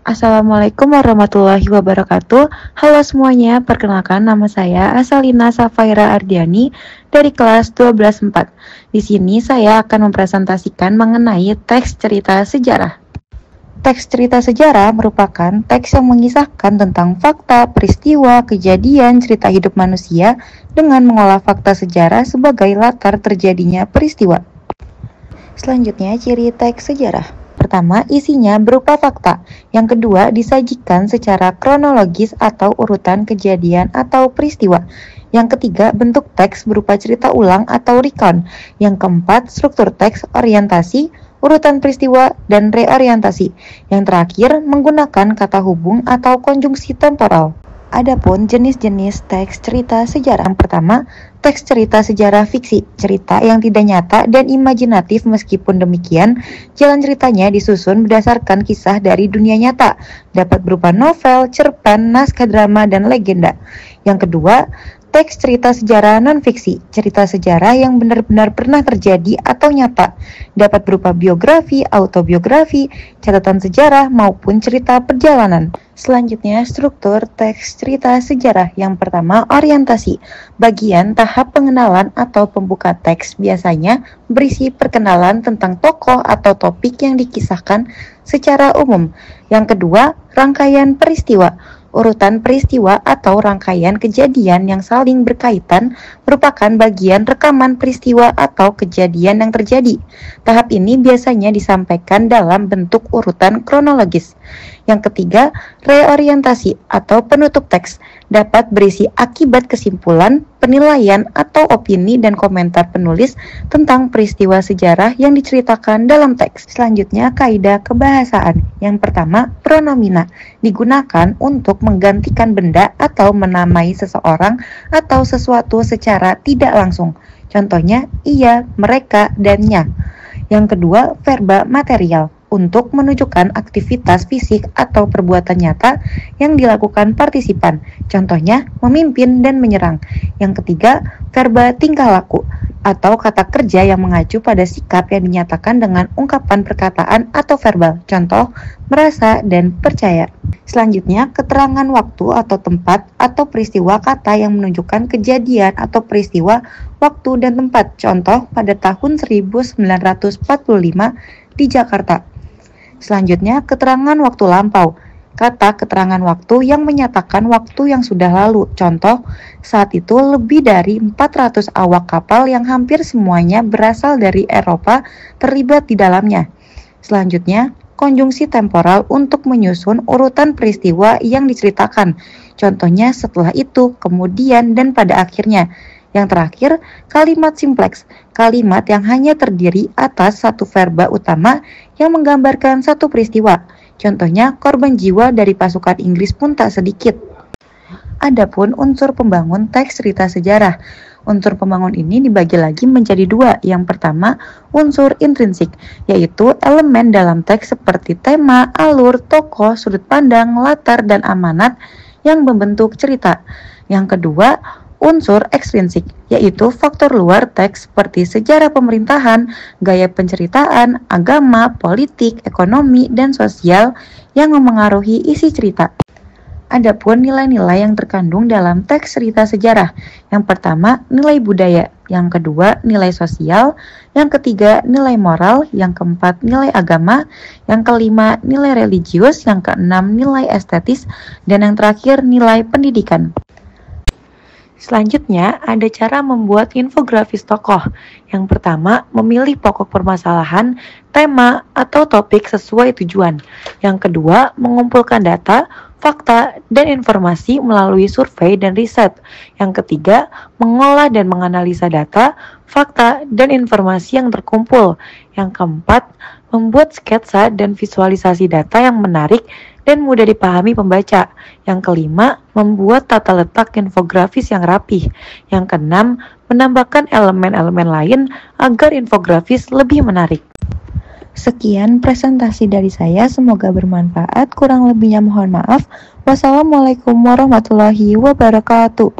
Assalamualaikum warahmatullahi wabarakatuh. Halo semuanya, perkenalkan nama saya Asalina Safaira Ardiani dari kelas 12/4. Di sini saya akan mempresentasikan mengenai teks cerita sejarah. Teks cerita sejarah merupakan teks yang mengisahkan tentang fakta, peristiwa, kejadian, cerita hidup manusia dengan mengolah fakta sejarah sebagai latar terjadinya peristiwa. Selanjutnya, ciri teks sejarah. Pertama, isinya berupa fakta. Yang kedua, disajikan secara kronologis atau urutan kejadian atau peristiwa. Yang ketiga, bentuk teks berupa cerita ulang atau recount. Yang keempat, struktur teks, orientasi, urutan peristiwa, dan reorientasi. Yang terakhir, menggunakan kata hubung atau konjungsi temporal. Adapun jenis-jenis teks cerita sejarah. Yang pertama, teks cerita sejarah fiksi, cerita yang tidak nyata dan imajinatif. Meskipun demikian, jalan ceritanya disusun berdasarkan kisah dari dunia nyata, dapat berupa novel, cerpen, naskah drama, dan legenda. Yang kedua, teks cerita sejarah non-fiksi, cerita sejarah yang benar-benar pernah terjadi atau nyata, dapat berupa biografi, autobiografi, catatan sejarah, maupun cerita perjalanan. Selanjutnya, struktur teks cerita sejarah. Yang pertama, orientasi. Bagian tahap pengenalan atau pembuka teks biasanya berisi perkenalan tentang tokoh atau topik yang dikisahkan secara umum. Yang kedua, rangkaian peristiwa. Urutan peristiwa atau rangkaian kejadian yang saling berkaitan merupakan bagian rekaman peristiwa atau kejadian yang terjadi. Tahap ini biasanya disampaikan dalam bentuk urutan kronologis. Yang ketiga, reorientasi atau penutup teks dapat berisi akibat kesimpulan, penilaian, atau opini dan komentar penulis tentang peristiwa sejarah yang diceritakan dalam teks. Selanjutnya, kaidah kebahasaan. Yang pertama, pronomina digunakan untuk menggantikan benda atau menamai seseorang atau sesuatu secara tidak langsung. Contohnya, ia, mereka, dan nya. Yang kedua, verba material untuk menunjukkan aktivitas fisik atau perbuatan nyata yang dilakukan partisipan. Contohnya, memimpin dan menyerang. Yang ketiga, verba tingkah laku atau kata kerja yang mengacu pada sikap yang dinyatakan dengan ungkapan perkataan atau verbal. Contoh, merasa dan percaya. Selanjutnya, keterangan waktu atau tempat atau peristiwa kata yang menunjukkan kejadian atau peristiwa, waktu dan tempat. Contoh, pada tahun 1945 di Jakarta. Selanjutnya, keterangan waktu lampau. Kata keterangan waktu yang menyatakan waktu yang sudah lalu. Contoh, saat itu lebih dari 400 awak kapal yang hampir semuanya berasal dari Eropa terlibat di dalamnya. Selanjutnya, konjungsi temporal untuk menyusun urutan peristiwa yang diceritakan. Contohnya, setelah itu, kemudian, dan pada akhirnya. Yang terakhir, kalimat simpleks, kalimat yang hanya terdiri atas satu verba utama yang menggambarkan satu peristiwa. Contohnya, korban jiwa dari pasukan Inggris pun tak sedikit. Adapun unsur pembangun teks cerita sejarah. Unsur pembangun ini dibagi lagi menjadi dua. Yang pertama, unsur intrinsik, yaitu elemen dalam teks seperti tema, alur, tokoh, sudut pandang, latar, dan amanat yang membentuk cerita. Yang kedua, unsur ekstrinsik, yaitu faktor luar teks seperti sejarah pemerintahan, gaya penceritaan, agama, politik, ekonomi, dan sosial yang memengaruhi isi cerita. Adapun nilai-nilai yang terkandung dalam teks cerita sejarah. Yang pertama, nilai budaya. Yang kedua, nilai sosial. Yang ketiga, nilai moral. Yang keempat, nilai agama. Yang kelima, nilai religius. Yang keenam, nilai estetis. Dan yang terakhir, nilai pendidikan. Selanjutnya, ada cara membuat infografis tokoh. Yang pertama, memilih pokok permasalahan, tema, atau topik sesuai tujuan. Yang kedua, mengumpulkan data, fakta, dan informasi melalui survei dan riset. Yang ketiga, mengolah dan menganalisa data, fakta, dan informasi yang terkumpul. Yang keempat, membuat sketsa dan visualisasi data yang menarik dan mudah dipahami pembaca. Yang kelima, membuat tata letak infografis yang rapih. Yang keenam, menambahkan elemen-elemen lain agar infografis lebih menarik. Sekian presentasi dari saya, semoga bermanfaat. Kurang lebihnya mohon maaf. Wassalamualaikum warahmatullahi wabarakatuh.